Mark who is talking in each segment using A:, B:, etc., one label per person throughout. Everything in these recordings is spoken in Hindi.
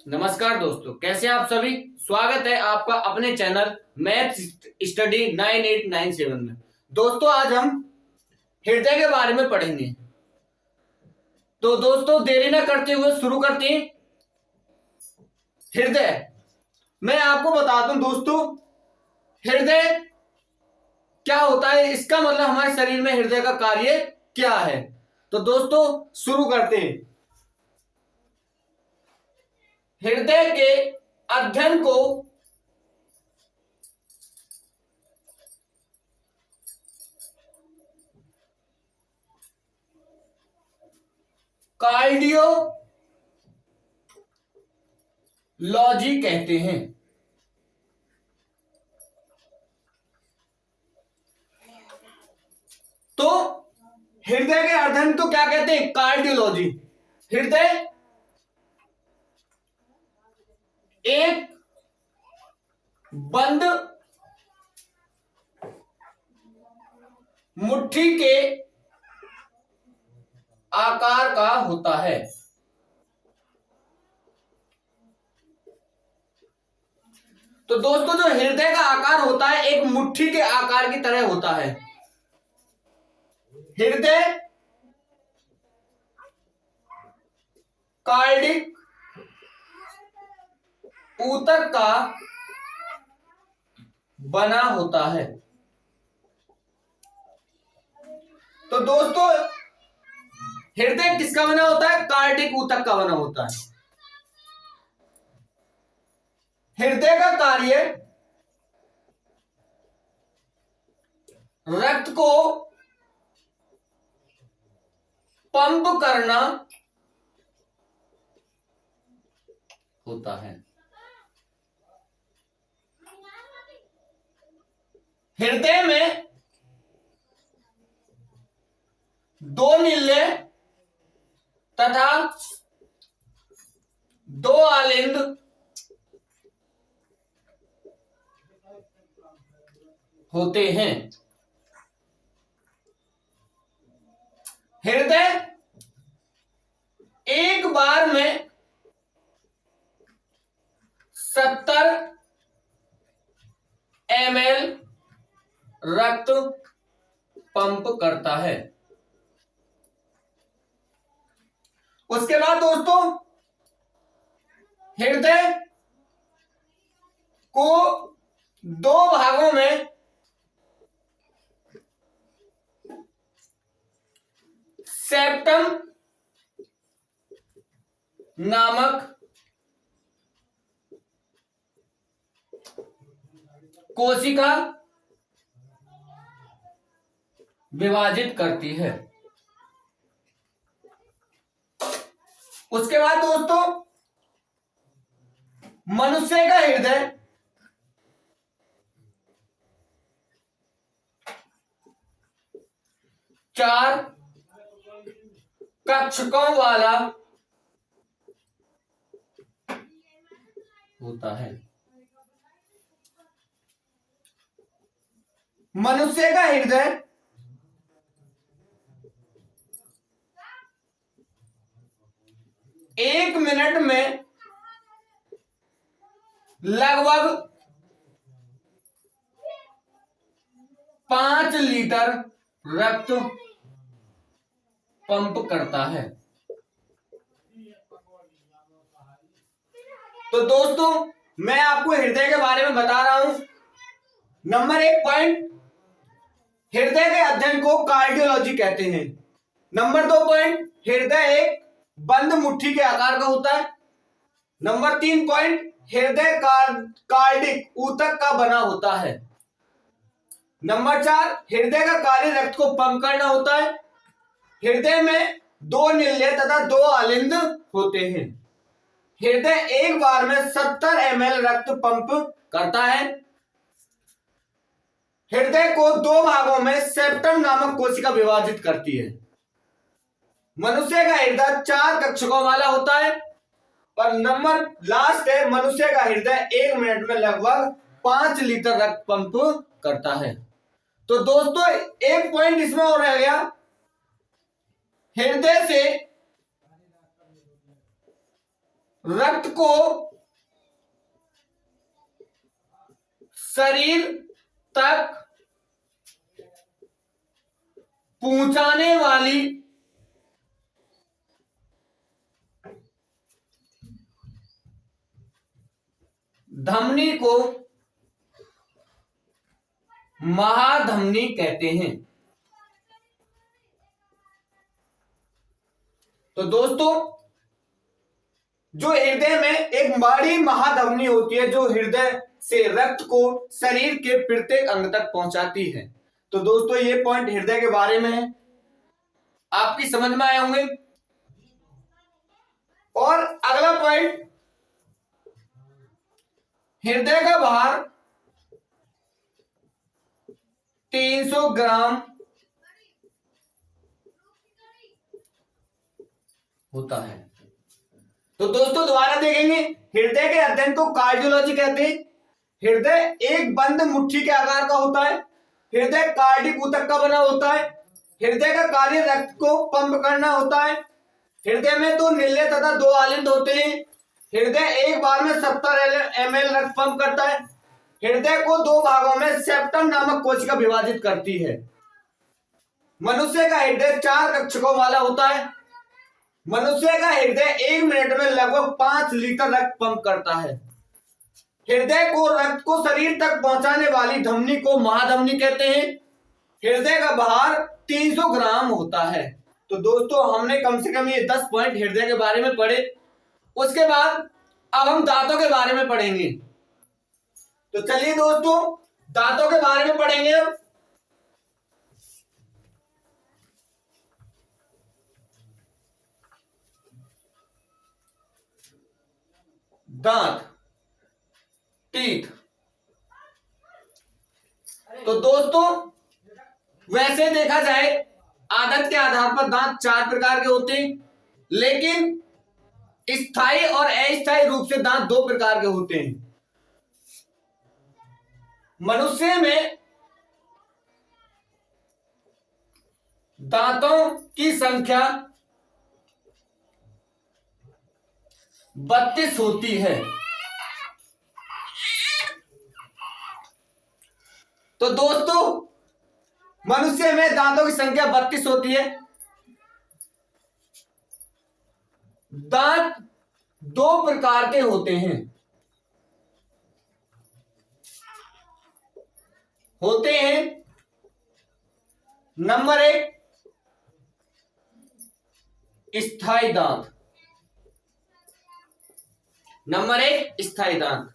A: नमस्कार दोस्तों, कैसे आप सभी। स्वागत है आपका अपने चैनल मैथ स्टडी 9897 में। दोस्तों आज हम हृदय के बारे में पढ़ेंगे। तो दोस्तों देरी ना करते हुए शुरू करते हैं। हृदय, मैं आपको बता दूं दोस्तों, हृदय क्या होता है, इसका मतलब हमारे शरीर में हृदय का कार्य क्या है। तो दोस्तों शुरू करते हैं। हृदय के अध्ययन को कार्डियोलॉजी कहते हैं। तो हृदय के अध्ययन तो क्या कहते हैं, कार्डियोलॉजी। हृदय एक बंद मुट्ठी के आकार का होता है। तो दोस्तों जो हृदय का आकार होता है एक मुट्ठी के आकार की तरह होता है। हृदय कार्डिक ऊतक का बना होता है। तो दोस्तों हृदय किसका बना होता है, कार्डिक ऊतक का बना होता है। हृदय का कार्य रक्त को पंप करना होता है। हृदय में दो नीले तथा दो आलिंद होते हैं। हृदय एक बार में 70 ml रक्त पंप करता है। उसके बाद दोस्तों हृदय को दो भागों में सेप्टम नामक कोशिका विभाजित करती है। उसके बाद दोस्तों मनुष्य का हृदय चार कक्षकों वाला होता है। मनुष्य का हृदय एक मिनट में लगभग 5 लीटर रक्त पंप करता है। तो दोस्तों मैं आपको हृदय के बारे में बता रहा हूं। नंबर 1 पॉइंट, हृदय के अध्ययन को कार्डियोलॉजी कहते हैं। नंबर 2 पॉइंट, हृदय एक बंद मुट्ठी के आकार का होता है। नंबर 3 पॉइंट, हृदय कार्डिक ऊतक का बना होता है। नंबर 4, हृदय का कार्य रक्त को पंप करना होता है। हृदय में दो नीले तथा दो आलिंद होते हैं। हृदय एक बार में 70 ml रक्त पंप करता है। हृदय को दो भागों में सेप्टम नामक कोशिका विभाजित करती है। मनुष्य का हृदय 4 कक्षकों वाला होता है। और नंबर लास्ट है, मनुष्य का हृदय 1 मिनट में लगभग 5 लीटर रक्त पंप करता है। तो दोस्तों एक पॉइंट इसमें और रह गया, हृदय से रक्त को शरीर तक पहुंचाने वाली धमनी को महाधमनी कहते हैं। तो दोस्तों, जो हृदय में एक बड़ी महाधमनी होती है जो हृदय से रक्त को शरीर के प्रत्येक अंग तक पहुंचाती है। तो दोस्तों, ये पॉइंट हृदय के बारे में है, आपकी समझ में आए होंगे। और अगला पॉइंट, हृदय का भार 300 ग्राम होता है। तो दोस्तों, दोबारा देखेंगे, हृदय के अध्ययन को कार्डियोलॉजी कहते हैं। हृदय एक बंद मुट्ठी के आकार का होता है। हृदय कार्डिक ऊतक का बना होता है। हृदय का कार्य रक्त को पंप करना होता है। हृदय में 2 नीले तथा 2 आलिंद होते हैं। हृदय एक बार में 70 ml रक्त पंप करता है। हृदय को 2 भागों में सेप्टम नामक कोशिका विभाजित करती है। मनुष्य का हृदय 4 कक्षकों वाला होता है। मनुष्य का हृदय 1 मिनट में लगभग 5 लीटर रक्त पंप करता है। हृदय को रक्त को शरीर तक पहुंचाने वाली धमनी को महाधमनी कहते हैं। हृदय का भार 300 ग्राम होता है। तो दोस्तों, हमने कम से कम ये 10 पॉइंट हृदय के बारे में पढ़े। उसके बाद अब हम दांतों के बारे में पढ़ेंगे। तो चलिए दोस्तों, दांतों के बारे में पढ़ेंगे। दांत, टीथ। तो दोस्तों, वैसे देखा जाए आदत के आधार पर दांत 4 प्रकार के होते हैं, लेकिन स्थायी और अस्थायी रूप से दांत 2 प्रकार के होते हैं। मनुष्य में दांतों की संख्या 32 होती है। तो दोस्तों, मनुष्य में दांतों की संख्या 32 होती है। दांत 2 प्रकार के होते हैं। नंबर 1, स्थायी दांत। नंबर 1, स्थायी दांत।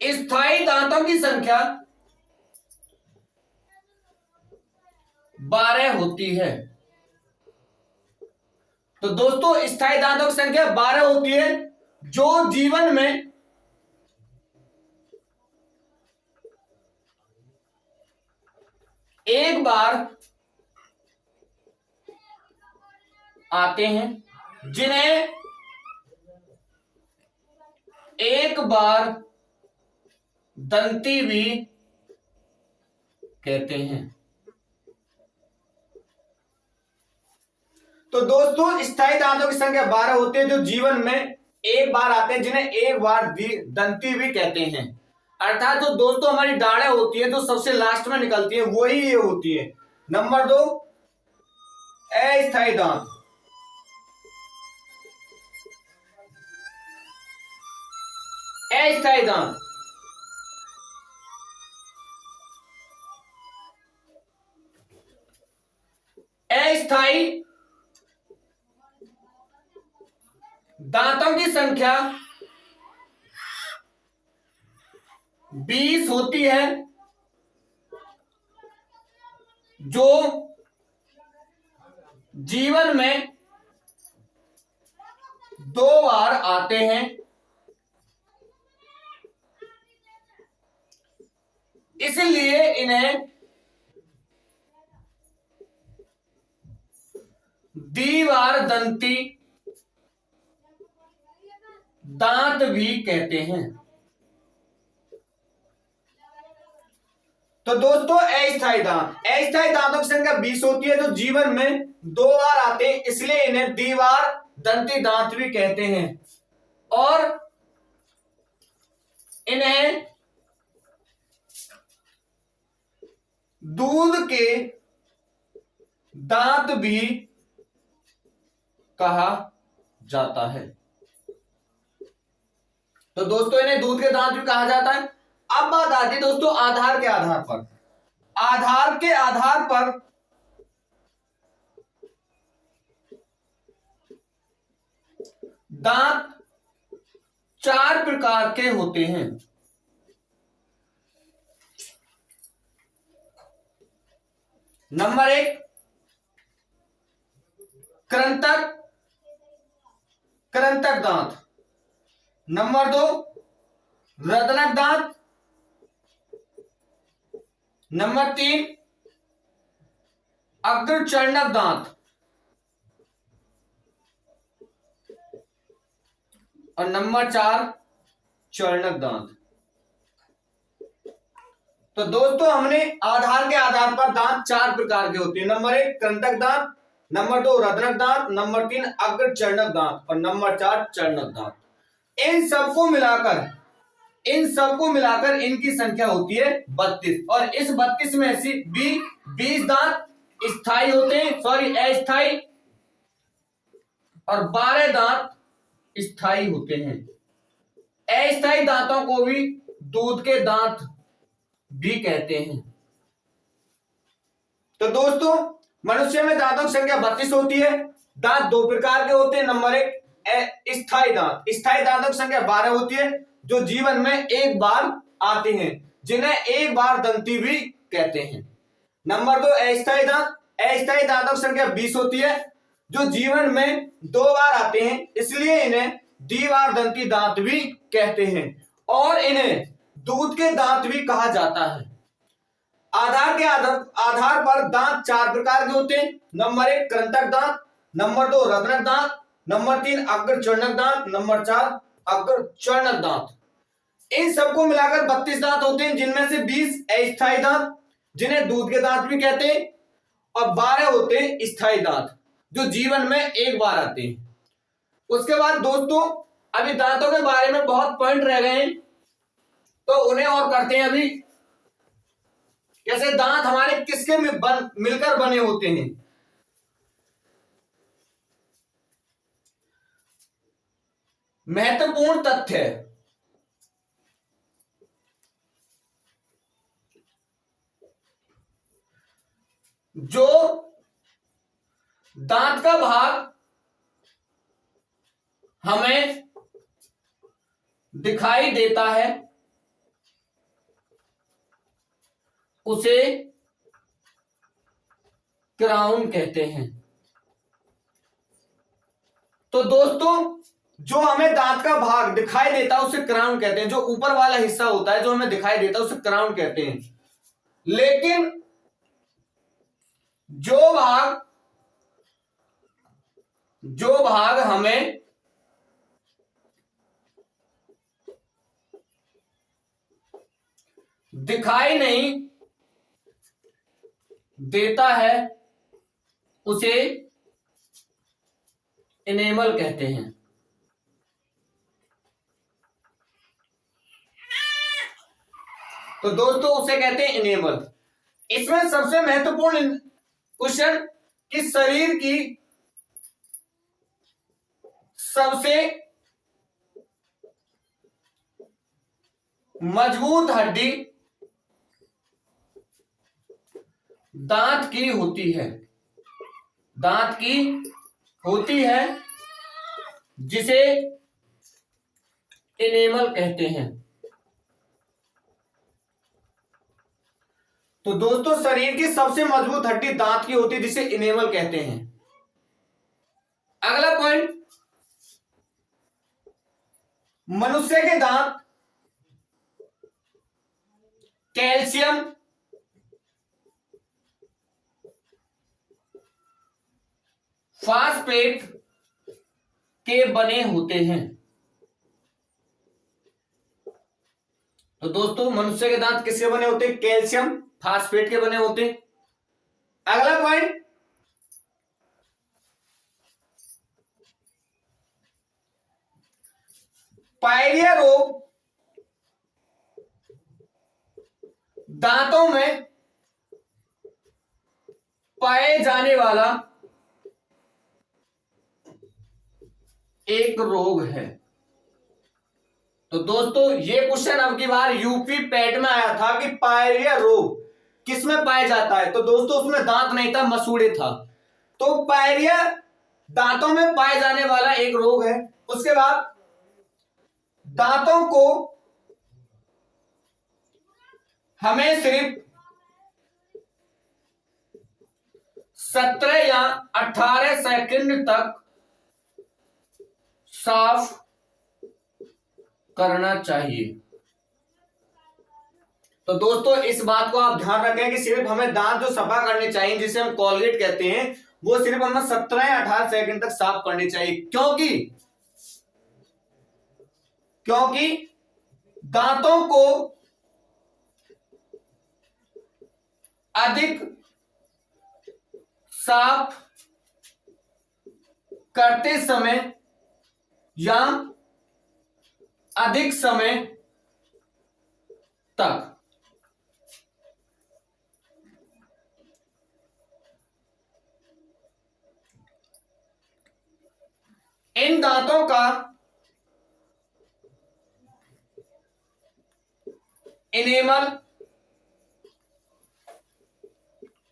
A: स्थायी दांतों की संख्या 12 होती है। तो दोस्तों, स्थायी दांतों की संख्या 12 होती है, जो जीवन में एक बार आते हैं, जिन्हें एक बार दंती भी कहते हैं। तो दोस्तों, स्थायी दांतों की संख्या 12 होती है, जो जीवन में एक बार आते हैं, जिन्हें एक बार दंती भी कहते हैं। अर्थात जो दोस्तों हमारी दाढ़ें होती है, जो सबसे लास्ट में निकलती है, वही ये होती है। नंबर 2, अस्थायी दांत। अस्थायी दांत अस्थायी दांतों की संख्या 20 होती है, जो जीवन में 2 बार आते हैं। इसलिए इन्हें द्विबार दंती दांत भी कहते हैं। तो दोस्तों, अस्थायी दांतों की संख्या 20 होती है, जो जीवन में 2 बार आते हैं, इसलिए इन्हें द्विबार दंती दांत भी कहते हैं और इन्हें दूध के दांत भी कहा जाता है। तो दोस्तों इन्हें दूध के दांत भी कहा जाता है। अब बात आती है दोस्तों आधार के आधार पर। आधार के आधार पर दांत 4 प्रकार के होते हैं। नंबर 1 कृंतक दांत। नंबर 2 रदनक दांत। नंबर 3 अग्रचर्णक दांत और नंबर 4 चर्णक दांत। तो दोस्तों हमने आधार के आधार पर दांत 4 प्रकार के होते हैं। नंबर 1 कृंतक दांत, नंबर 2 रदनक दांत, नंबर 3 अग्रचर्णक दांत और नंबर 4 चर्णक दांत। इन सबको मिलाकर इनकी संख्या होती है 32 और इस 32 में से 20 दांत स्थायी होते हैं, सॉरी अस्थायी, और 12 दांत स्थायी होते हैं। अस्थायी दांतों को भी दूध के दांत भी कहते हैं। तो दोस्तों मनुष्य में दांतों की संख्या 32 होती है। दांत 2 प्रकार के होते हैं। नंबर 1 स्थायी दांत। स्थायी दांतों की संख्या 12 होती है जो जीवन में एक बार आते हैं, जिन्हें एक बार दंती भी कहते हैं। नंबर 2 अस्थायी दांत। अस्थायी दांतों की संख्या 20 होती है जो जीवन में 2 बार आते हैं, इसलिए इन्हें द्विबार दंती दांत भी कहते हैं और इन्हें दूध के दांत भी कहा जाता है। आधार के आधार पर दांत 4 प्रकार के होते हैं। नंबर 1 कृंतक दांत, नंबर 2 रदनक दांत, नंबर 3 अग्रचर्णक दांत, नंबर 4 अग्रचर्णक दांत। इन सबको मिलाकर 32 दांत होते हैं, जिनमें से 20 अस्थायी दांत जिन्हें दूध के दांत भी कहते हैं और 12 होते हैं स्थायी दांत जो जीवन में एक बार आते हैं। उसके बाद दोस्तों अभी दांतों के बारे में बहुत पॉइंट रह गए हैं तो उन्हें और करते हैं। अभी जैसे दांत हमारे किसके में मिलकर बने होते हैं। महत्वपूर्ण तथ्य, जो दांत का भाग हमें दिखाई देता है उसे क्राउन कहते हैं। तो दोस्तों जो हमें दांत का भाग दिखाई देता है उसे क्राउन कहते हैं। जो ऊपर वाला हिस्सा होता है जो हमें दिखाई देता है उसे क्राउन कहते हैं। लेकिन जो भाग हमें दिखाई नहीं देता है उसे इनेमल कहते हैं। तो दोस्तों उसे कहते हैं इनेमल। इसमें सबसे महत्वपूर्ण क्वेश्चन कि शरीर की सबसे मजबूत हड्डी दांत की होती है। दांत की होती है जिसे इनेमल कहते हैं। तो दोस्तों शरीर की सबसे मजबूत हड्डी दांत की होती है जिसे इनेमल कहते हैं। अगला पॉइंट, मनुष्य के दांत कैल्शियम, फास्फेट के बने होते हैं। तो दोस्तों मनुष्य के दांत किसके बने होते हैं? कैल्शियम, फास्फेट के बने होते हैं। अगला पॉइंट, पायरिया रोग दांतों में पाए जाने वाला एक रोग है। तो दोस्तों ये क्वेश्चन अब की बार यूपी पैट में आया था कि पायरिया रोग किसमें पाया जाता है। तो दोस्तों उसमें दांत नहीं था, मसूड़े था। तो पायरिया दांतों में पाए जाने वाला एक रोग है। उसके बाद दांतों को हमें सिर्फ 17 या 18 सेकंड तक साफ करना चाहिए। तो दोस्तों इस बात को आप ध्यान रखें कि सिर्फ हमें दांत जो सफा करने चाहिए, जिसे हम कॉलगेट कहते हैं, वो सिर्फ हमें 17 या 18 सेकंड तक साफ करनी चाहिए। क्योंकि दांतों को अधिक साफ करते समय या अधिक समय तक इन दांतों का इनेमल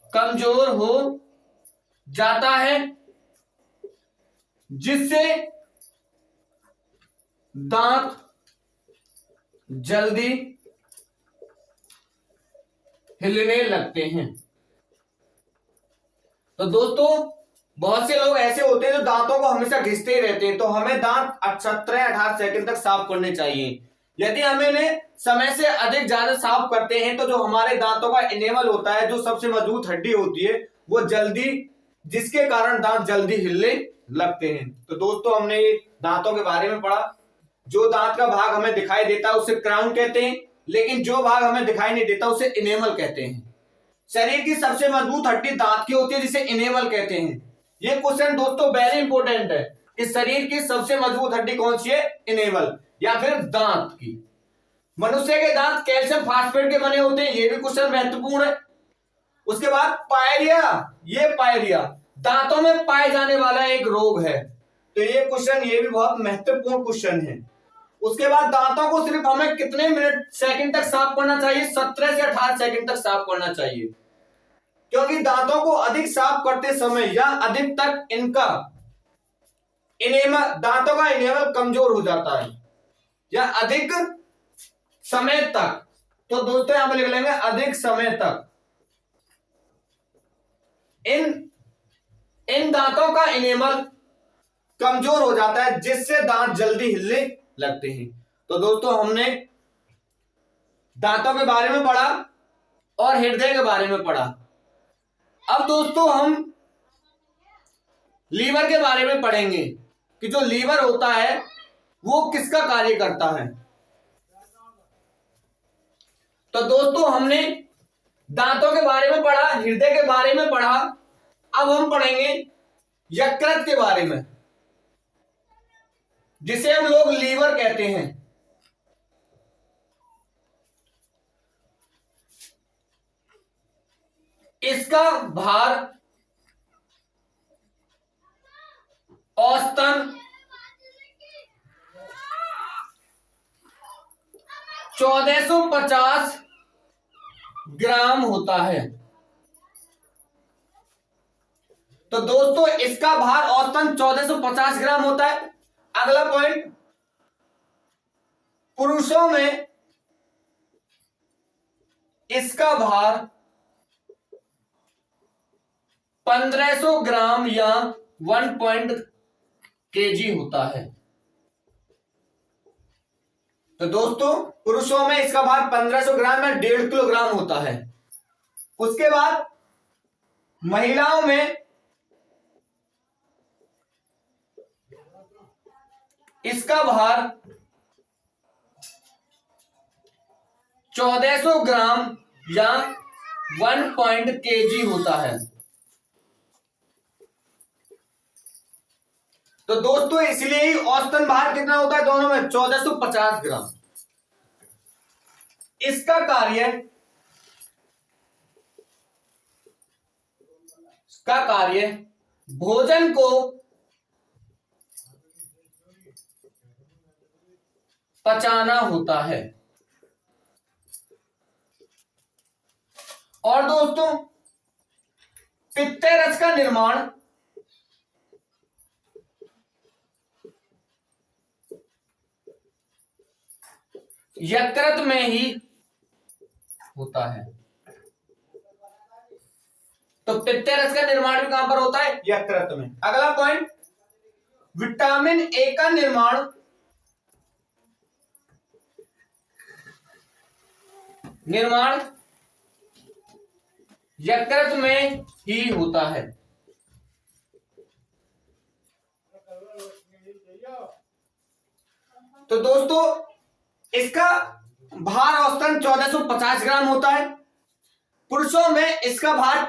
A: कमजोर हो जाता है, जिससे दांत जल्दी हिलने लगते हैं। तो दोस्तों बहुत से लोग ऐसे होते हैं जो दांतों को हमेशा घिसते ही रहते हैं। तो हमें दांत 17-18 सेकंड तक साफ करने चाहिए। यदि हम इन्हें समय से अधिक ज्यादा साफ करते हैं तो जो हमारे दांतों का इनेमल होता है, जो सबसे मजबूत हड्डी होती है, वो जल्दी, जिसके कारण दांत जल्दी हिलने लगते हैं। तो दोस्तों हमने दांतों के बारे में पढ़ा। जो दांत का भाग हमें दिखाई देता है उसे क्राउन कहते हैं, लेकिन जो भाग हमें दिखाई नहीं देता उसे इनेमल कहते हैं। शरीर की सबसे मजबूत हड्डी दांत की होती है, जिसे इनेमल कहते हैं। ये क्वेश्चन दोस्तों वेरी इंपॉर्टेंट है कि शरीर की सबसे मजबूत हड्डी कौन सी है, इनेमल या फिर दांत की। मनुष्य के दांत कैल्शियम फास्फेट के बने होते हैं, ये भी क्वेश्चन महत्वपूर्ण है। उसके बाद पायरिया, ये पायरिया दांतों में पाए जाने वाला एक रोग है। तो ये क्वेश्चन, ये भी बहुत महत्वपूर्ण क्वेश्चन है। उसके बाद दांतों को सिर्फ हमें कितने मिनट सेकंड तक साफ करना चाहिए, 17 से 18 सेकंड तक साफ करना चाहिए। क्योंकि दांतों को अधिक साफ करते समय या अधिक तक इनका इनेमल, दांतों का इनेमल कमजोर हो जाता है या अधिक समय तक। तो दोस्तों यहां पर लिख लेंगे अधिक समय तक इन दांतों का इनेमल कमजोर हो जाता है, जिससे दांत जल्दी हिलने लगते हैं। तो दोस्तों हमने दांतों के बारे में पढ़ा और हृदय के बारे में पढ़ा। अब दोस्तों हम लीवर के बारे में पढ़ेंगे कि जो लीवर होता है वो किसका कार्य करता है। तो दोस्तों हमने दांतों के बारे में पढ़ा, हृदय के बारे में पढ़ा। अब हम पढ़ेंगे यकृत के बारे में, जिसे हम लोग लीवर कहते हैं। इसका भार औसतन 1450 ग्राम होता है। तो दोस्तों इसका भार औसतन 1450 ग्राम होता है। अगला पॉइंट, पुरुषों में इसका भार 1500 ग्राम या 1 kg होता है। तो दोस्तों पुरुषों में इसका भार 1500 ग्राम या 1.5 किलोग्राम होता है। उसके बाद महिलाओं में इसका भार 1400 ग्राम या 1 kg होता है। तो दोस्तों इसलिए ही औसतन भार कितना होता है दोनों में, 1450 ग्राम। इसका कार्य भोजन को पचाना होता है। और दोस्तों पित्त रस का निर्माण यकृत में ही होता है। तो पित्त रस का निर्माण भी कहां पर होता है, यकृत में। अगला पॉइंट, विटामिन ए का निर्माण यकृत में ही होता है। तो दोस्तों इसका भार औसतन 1450 ग्राम होता है। पुरुषों में इसका भार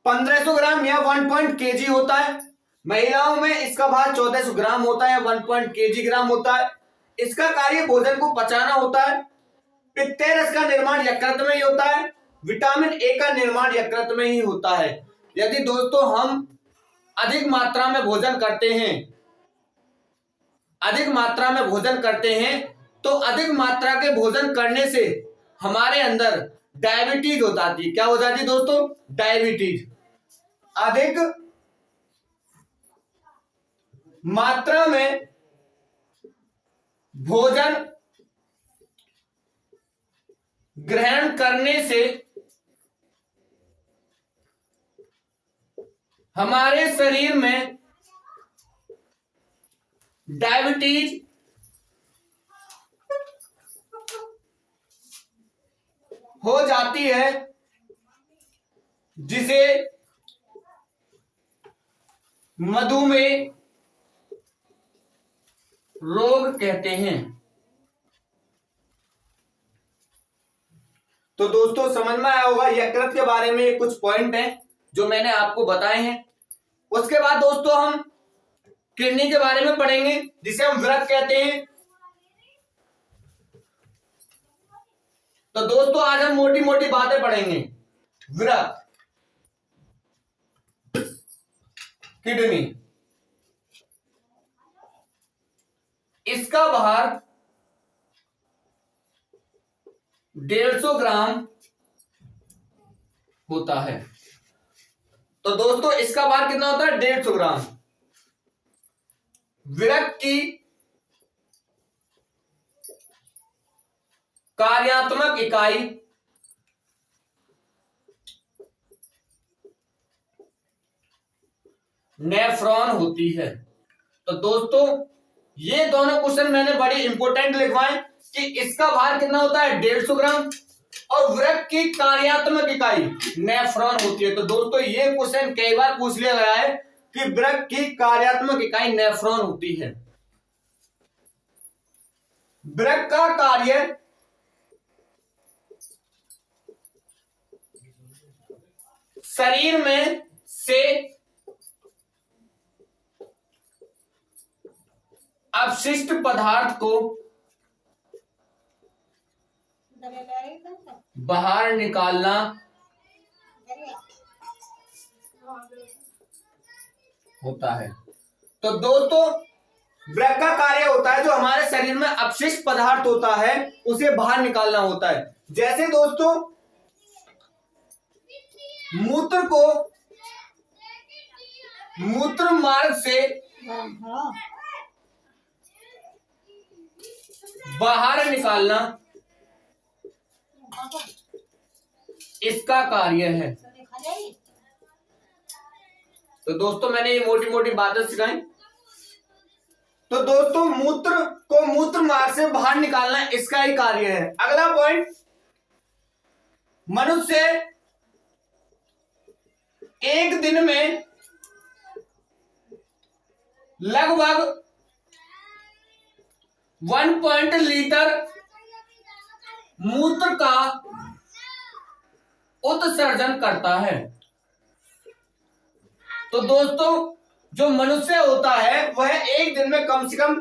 A: 1500 ग्राम या 1 kg होता है। महिलाओं में इसका भार 1400 ग्राम होता है या 1 kg होता है। इसका कार्य भोजन को पचाना होता है। पित्त रस का निर्माण यकृत में ही होता है। विटामिन ए का निर्माण यकृत में ही होता है। यदि दोस्तों हम अधिक मात्रा में भोजन करते हैं तो अधिक मात्रा के भोजन करने से हमारे अंदर डायबिटीज हो जाती है। क्या हो जाती है दोस्तों, डायबिटीज। अधिक मात्रा में भोजन ग्रहण करने से हमारे शरीर में डायबिटीज हो जाती है, जिसे मधुमेह रोग कहते हैं। तो दोस्तों समझ में आया होगा यकृत के बारे में कुछ पॉइंट हैं जो मैंने आपको बताए हैं। उसके बाद दोस्तों हम किडनी के बारे में पढ़ेंगे, जिसे हम वृक्क कहते हैं। तो दोस्तों आज हम मोटी मोटी बातें पढ़ेंगे। वृक्क, किडनी, इसका भार 150 ग्राम होता है। तो दोस्तों इसका भार कितना होता है, 150 ग्राम। वृक्क की कार्यात्मक इकाई नेफ्रॉन होती है। तो दोस्तों ये दोनों क्वेश्चन मैंने बड़ी इंपॉर्टेंट लिखवाए कि इसका भार कितना होता है, 150 ग्राम, और वृक्क की कार्यात्मक इकाई नेफ्रॉन होती है। तो दोस्तों ये क्वेश्चन कई बार पूछ लिया गया है कि वृक्क की कार्यात्मक इकाई नेफ्रॉन होती है। वृक्क का कार्य शरीर में से अपशिष्ट पदार्थ को बाहर निकालना होता है। तो दोस्तों वृक्क का कार्य होता है जो हमारे शरीर में अपशिष्ट पदार्थ होता है उसे बाहर निकालना होता है। जैसे दोस्तों मूत्र को मूत्र मार्ग से बाहर निकालना इसका कार्य है। तो दोस्तों मैंने ये मोटी मोटी बातें सिखाई। तो दोस्तों मूत्र को मूत्र मार्ग से बाहर निकालना इसका ही कार्य है। अगला पॉइंट, मनुष्य एक दिन में लगभग 1 लीटर मूत्र का उत्सर्जन करता है। तो दोस्तों जो मनुष्य होता है वह एक दिन में कम से कम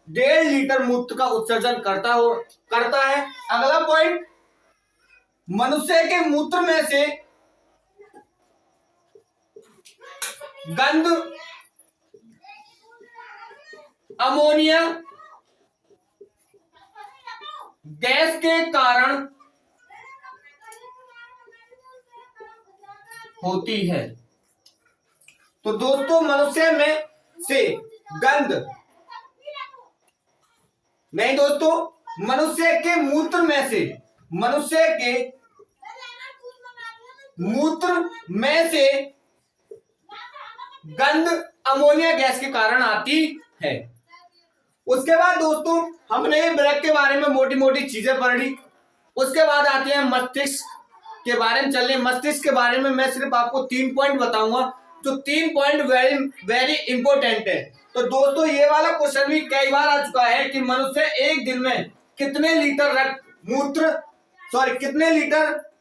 A: 1.5 लीटर मूत्र का उत्सर्जन करता है। अगला पॉइंट, मनुष्य के मूत्र में से गंध अमोनिया गैस के कारण होती है। तो दोस्तों मनुष्य में से गंध नहीं दोस्तों, मनुष्य के मूत्र में से गंध अमोनिया गैस के कारण आती है। उसके बाद दोस्तों हमने ब्रेक के बारे में मोटी मोटी चीजें पढ़ ली। उसके बाद आते हैं मस्तिष्क के बारे में। चलिए मस्तिष्क के बारे में मैं सिर्फ आपको 3 पॉइंट बताऊंगा, जो 3 पॉइंट वेरी वेरी इंपॉर्टेंट है। तो दोस्तों ये वाला क्वेश्चन भी कई बार आ चुका है कि मनुष्य एक दिन में कितने लीटर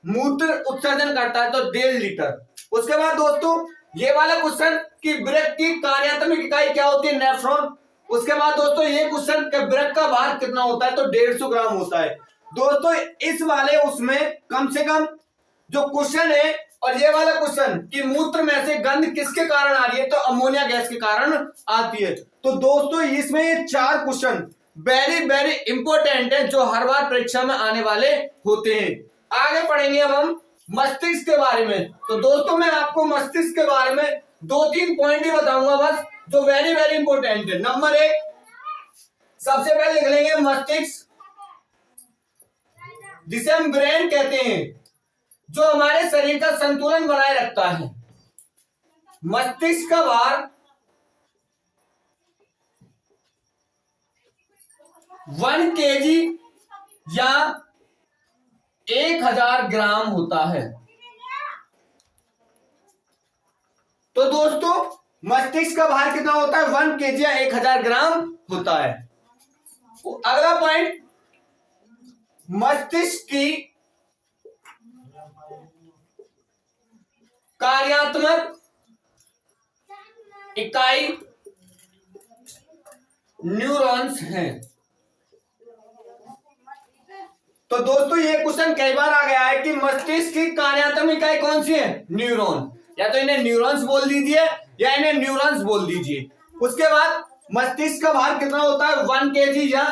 A: मूत्र उत्सर्जन करता है, तो 1.5 लीटर। उसके बाद दोस्तों ये वाला क्वेश्चन कि ब्रेक की कार्यात्मक इकाई क्या होती है, नेफ्रॉन। उसके बाद दोस्तों ये क्वेश्चन कि ब्रेक का भार कितना होता है, तो 150 ग्राम होता है। दोस्तों इस वाले उसमें कम से कम जो क्वेश्चन है, और ये वाला क्वेश्चन कि मूत्र में से गंध किसके कारण आ रही है, तो अमोनिया गैस के कारण आती है। तो दोस्तों इसमें ये 4 क्वेश्चन वेरी वेरी इंपॉर्टेंट है, जो हर बार परीक्षा में आने वाले होते हैं। आगे पढ़ेंगे अब हम मस्तिष्क के बारे में। तो दोस्तों मैं आपको मस्तिष्क के बारे में 2-3 पॉइंट ही बताऊंगा बस, जो वेरी वेरी इंपॉर्टेंट है। नंबर 1, सबसे पहले लिख लेंगे मस्तिष्क, जिसे हम ब्रेन कहते हैं, जो हमारे शरीर का संतुलन बनाए रखता है। मस्तिष्क का भार 1 kg या 1000 ग्राम होता है। तो दोस्तों मस्तिष्क का भार कितना होता है, 1 kg या 1000 ग्राम होता है। अगला पॉइंट, मस्तिष्क की कार्यात्मक इकाई न्यूरॉन्स हैं। तो दोस्तों ये क्वेश्चन कई बार आ गया है कि मस्तिष्क की कार्यात्मक इकाई कौन सी है, न्यूरॉन। या तो इन्हें न्यूरॉन्स बोल दीजिए या इन्हें न्यूरॉन्स बोल दीजिए। उसके बाद मस्तिष्क का भार कितना होता है, 1 kg या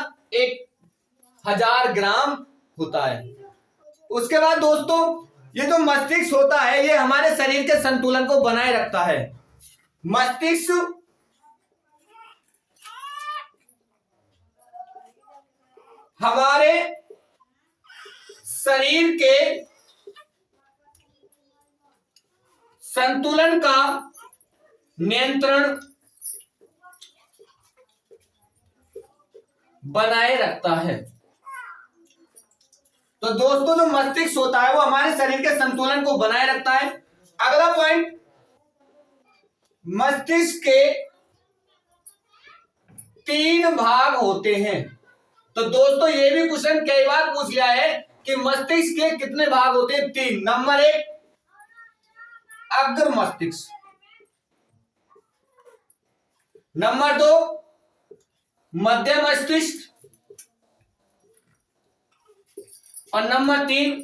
A: 1000 ग्राम होता है। उसके बाद दोस्तों ये जो मस्तिष्क होता है, ये हमारे शरीर के संतुलन को बनाए रखता है। मस्तिष्क हमारे शरीर के संतुलन का नियंत्रण बनाए रखता है। तो दोस्तों जो मस्तिष्क होता है वो हमारे शरीर के संतुलन को बनाए रखता है। अगला पॉइंट, मस्तिष्क के 3 भाग होते हैं। तो दोस्तों ये भी क्वेश्चन कई बार पूछ लिया है कि मस्तिष्क के कितने भाग होते हैं, 3। नंबर 1 अग्र मस्तिष्क, नंबर 2 मध्य मस्तिष्क, और नंबर 3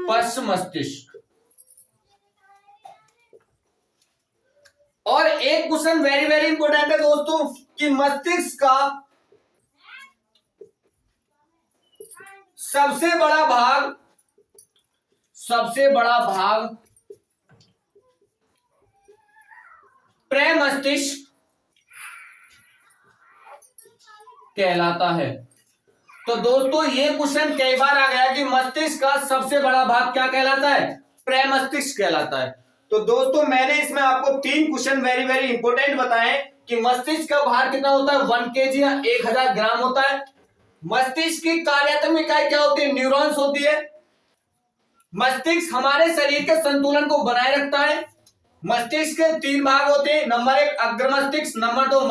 A: पश्च मस्तिष्क। और एक क्वेश्चन वेरी वेरी इंपॉर्टेंट है दोस्तों कि मस्तिष्क का सबसे बड़ा भाग प्रमस्तिष्क कहलाता है। तो दोस्तों ये क्वेश्चन कई बार आ गया कि मस्तिष्क का सबसे बड़ा भाग क्या कहलाता है, प्रमस्तिष्क कहलाता है। तो दोस्तों मैंने इसमें आपको 3 क्वेश्चन वेरी वेरी इंपॉर्टेंट बताए कि मस्तिष्क का भार कितना होता है, 1 kg या 1000 ग्राम होता है। मस्तिष्क की कार्यात्मक इकाई क्या होती है, न्यूरॉन्स होती है। मस्तिष्क हमारे शरीर के संतुलन को बनाए रखता है। मस्तिष्क के 3 भाग होते हैं, नंबर 1 अग्र मस्तिष्क, नंबर 2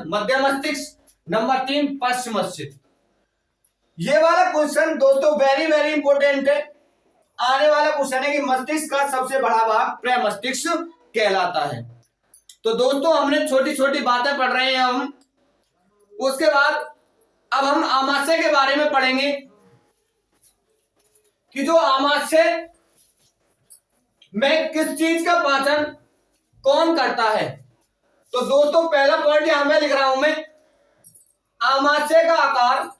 A: मध्य मस्तिष्क, नंबर 3 पश्च मस्तिष्क। ये वाला क्वेश्चन दोस्तों वेरी वेरी इंपॉर्टेंट है। आने वाला क्वेश्चन है कि मस्तिष्क का सबसे बड़ा भाग प्रमस्तिष्क कहलाता है। तो दोस्तों हमने छोटी छोटी बातें पढ़ रहे हैं हम। उसके बाद अब हम आमाशय के बारे में पढ़ेंगे कि जो आमाशय में किस चीज का पाचन कौन करता है। तो दोस्तों पहला पॉइंट यहां मैं लिख रहा हूं मैं, आमाशय का आकार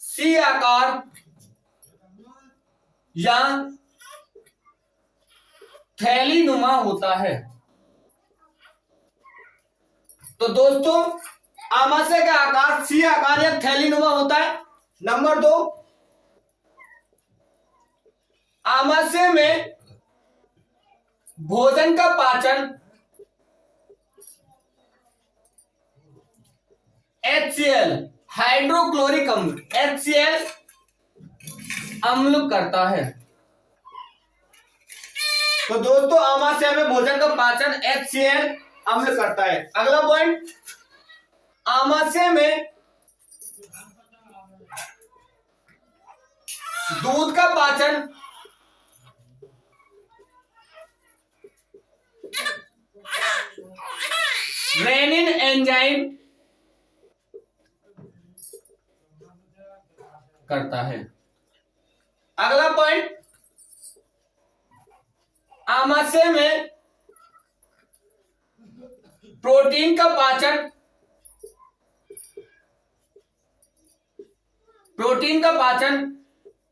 A: सी आकार या थैलीनुमा होता है। तो दोस्तों आमाशय का आकार सी आकार या थैलीनुमा होता है। नंबर 2, आमाशय में भोजन का पाचन HCl हाइड्रोक्लोरिक अम्ल HCl अम्ल करता है। तो दोस्तों आमाशय में भोजन का पाचन HCl अम्ल करता है। अगला पॉइंट, आमाशय में दूध का पाचन रेनिन एंजाइम करता है। अगला पॉइंट, आमाशय में प्रोटीन का पाचन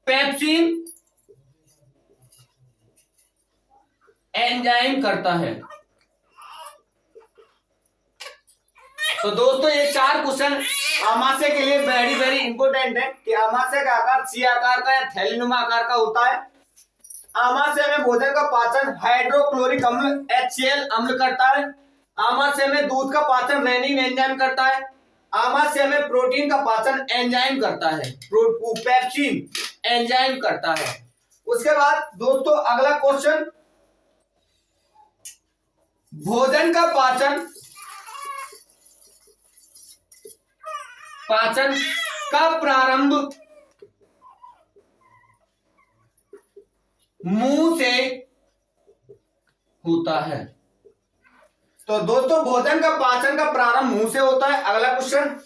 A: पेप्सिन एंजाइम करता है। तो दोस्तों ये 4 क्वेश्चन आमाशय के लिए वेरी वेरी इंपॉर्टेंट है कि आमाशय का आकार सी आकार का या थैलीनुमा आकार का होता है। आमाशय में भोजन का पाचन हाइड्रोक्लोरिक अम्ल HCl अम्ल करता है। आमाशय में दूध का पाचन रेनिन एंजाइम करता है। आमाशय में प्रोटीन का पाचन एंजाइम करता है, पेप्सिन एंजाइम करता है। उसके बाद दोस्तों अगला क्वेश्चन, भोजन का पाचन का प्रारंभ मुंह से होता है। तो दोस्तों भोजन का पाचन का प्रारंभ मुंह से होता है। अगला क्वेश्चन,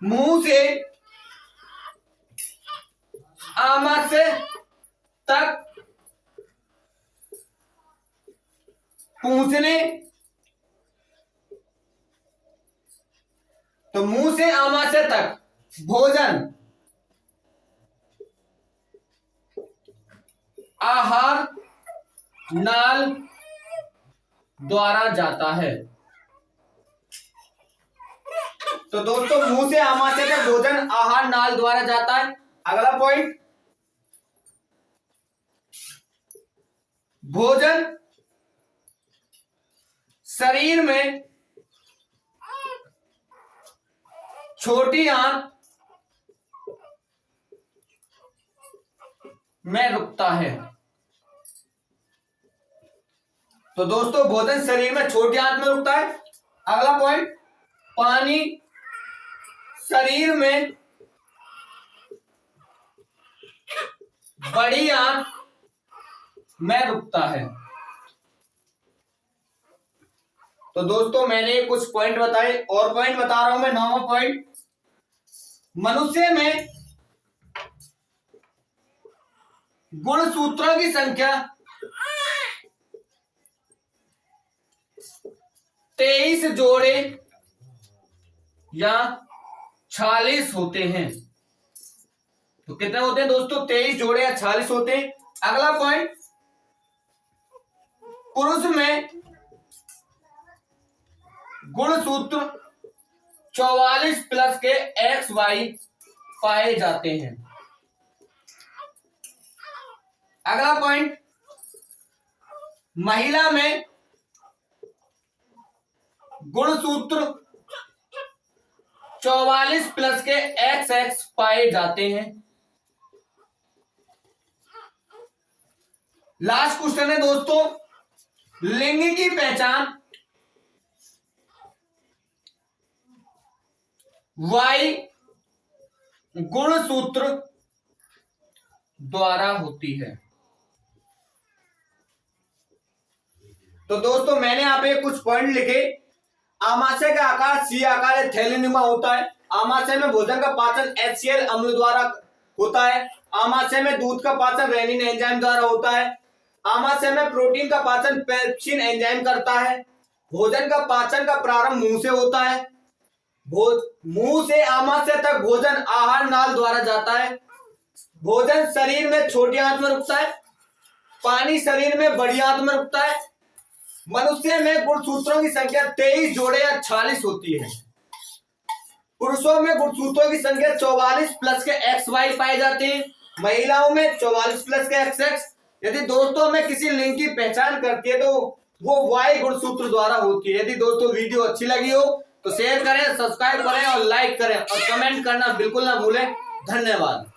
A: मुंह से आमाशय तक पहुंचने, तो मुंह से आमाशय तक भोजन आहार नाल द्वारा जाता है। तो दोस्तों मुंह से आमाशय तक भोजन आहार नाल द्वारा जाता है। अगला पॉइंट, भोजन शरीर में छोटी आंत में रुकता है। तो दोस्तों भोजन शरीर में छोटी आंत में रुकता है। अगला पॉइंट, पानी शरीर में बड़ी आंत में रुकता है। तो दोस्तों मैंने कुछ पॉइंट बताए और पॉइंट बता रहा हूं मैं। 9वां पॉइंट, मनुष्य में गुणसूत्रों की संख्या 23 जोड़े या 46 होते हैं। तो कितने होते हैं दोस्तों? 23 जोड़े या 46 होते हैं। अगला पॉइंट, पुरुष में गुणसूत्र 44 प्लस के XY पाए जाते हैं। अगला पॉइंट, महिला में गुणसूत्र 44 प्लस के XX पाए जाते हैं। लास्ट क्वेश्चन है दोस्तों, लिंग की पहचान Y गुणसूत्र द्वारा होती है। तो दोस्तों मैंने यहाँ पे कुछ पॉइंट लिखे। आमाशय का आकार सी आकार थैलीनुमा होता है। आमाशय में भोजन का पाचन HCl अम्ल द्वारा होता है। आमाशय में दूध का पाचन रेनिन एंजाइम द्वारा होता है। आमाशय में प्रोटीन का पाचन पेप्सिन एंजाइम करता है। भोजन का पाचन का प्रारंभ मुंह से होता है। मुंह से आमाशय तक भोजन आहार नाल द्वारा जाता है। भोजन शरीर में छोटी आंत में रुकता है। पानी शरीर में बड़ी आंत में रुकता है। मनुष्य में गुणसूत्रों की संख्या 23 जोड़े या 46 होती है। पुरुषों में गुणसूत्रों की संख्या 44 प्लस के XY पाए जाते हैं। महिलाओं में 44 प्लस के XX। यदि दोस्तों में किसी लिंग की पहचान करती है तो वो Y गुणसूत्र द्वारा होती है। यदि दोस्तों वीडियो अच्छी लगी हो तो शेयर करें, सब्सक्राइब करें और लाइक करें और कमेंट करना बिल्कुल ना भूलें। धन्यवाद।